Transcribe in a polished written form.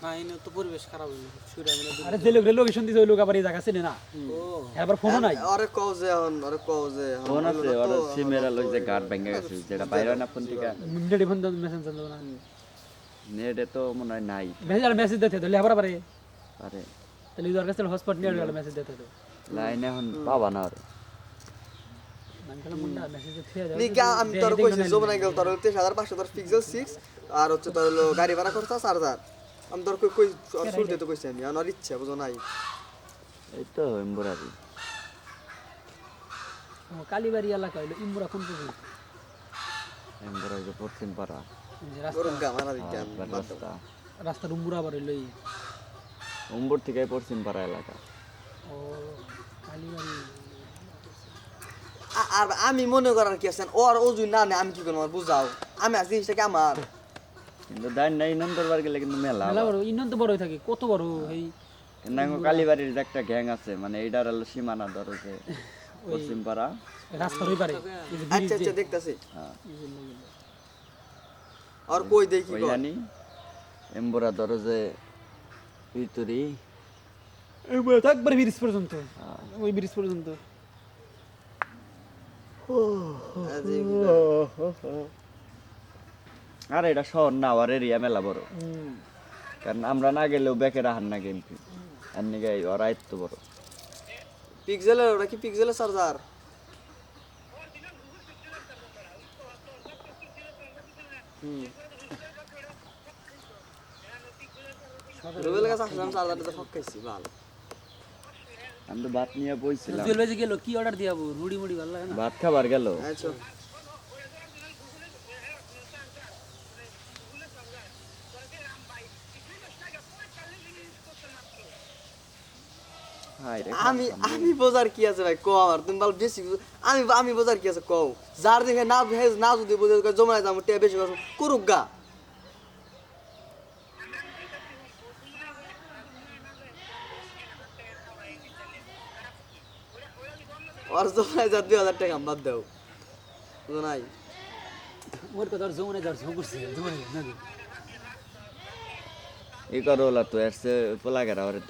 না এনে তো পরিবেশ খারাপ হইলো সুরা মানে আরে যে লোক লোকেশন দিছে ওই লোক আবার এই জায়গা চিনে না ও এবার ফোনও নাই আরে কও যে ফোন আছে ওর সিমেরা লই যে গার্ড ভেঙে গেছে যেটা বাইরে না ফোন থেকে মিনিটে ফোন মেসেজ দেন না নেটে তো মনে হয় নাই মেসেজ দিতে তো লেবার পারে আরে তাহলে ইউজার কাছে হটস্পট নিয়ে গেল মেসেজ দিতে তো লাইনে এখন পাবা না আর আমি বললাম মুন্ডা মেসেজ দিতে দাও নিগা আমি তোর কইছি জমনা গেল তোর 23500 তোর পিক্সেল 6 আর হচ্ছে তোর হলো গাড়ি ভাড়া খরচ 4000 আমি তোর কই শুরুতে তো কইছি আমি আমার ইচ্ছা বুঝো নাই এই তো এমবরারি কালীবাড়ি এলাকা হইলো ইমরা কোন পর্যন্ত এমবরারি যে পশ্চিম পাড়া গরম গা মারা দিতে রাস্তা রাস্তার উমরা আবার হইলো এই উম্বর থেকে পশ্চিম পাড়া এলাকা ও কালীবাড়ি আর আমি মনে করার কি আছে ওর ওজুই না আমি কি করব বুঝাও আমি আজ জিনিসটা কি আমার কিন্তু দাইন নাই নন্দরবার গেলে কিন্তু মেলা মেলা বড় ইন্নন তো বড়ই থাকে কত বড় এই নাঙ্গো কালীবাড়ির যে একটা গ্যাং আছে মানে এইটার হলো সীমানা ধরো যে পশ্চিম পাড়া রাস্তার ওই পারে আচ্ছা আচ্ছা দেখতাছি হ্যাঁ আর কই দেখি ওই কই জানি এমবরা ধরো যে ভিতরি একবার ব্রিজ পর্যন্ত ওই ব্রিজ পর্যন্ত আর এটা শহর না আর এরিয়া মেলা বড় কারণ আমরা না গেলেও ব্যাকে রাহান না গেমপি আর নিগে ওরা এত বড় পিক্সেলের ওটা কি পিক্সেলের চার্জার রুবেল কাছে আসলাম চার্জারটা তো ফকাইছি ভালো আমি তো ভাত নিয়ে বইছিলাম জুয়েল ভাই গেল কি অর্ডার দিয়াবো রুড়ি মুড়ি ভালো লাগে না ভাত খাবার গেল আচ্ছা হাই রে আমি আমি বোঝার কি আছে ভাই কও আমার তুমি বল বেশি আমি বোঝার কি আছে কও যার দেখে না ভেজ না যদি বোঝে জমায় যাবো তে বেশি করুক গা আর জমায় যা 2000 টাকা বাদ দাও বুঝো নাই ওর কথা জমনে যার ঝোঁক করছে জমনে না এই করোলা তো এসে পোলা গেরা ওরে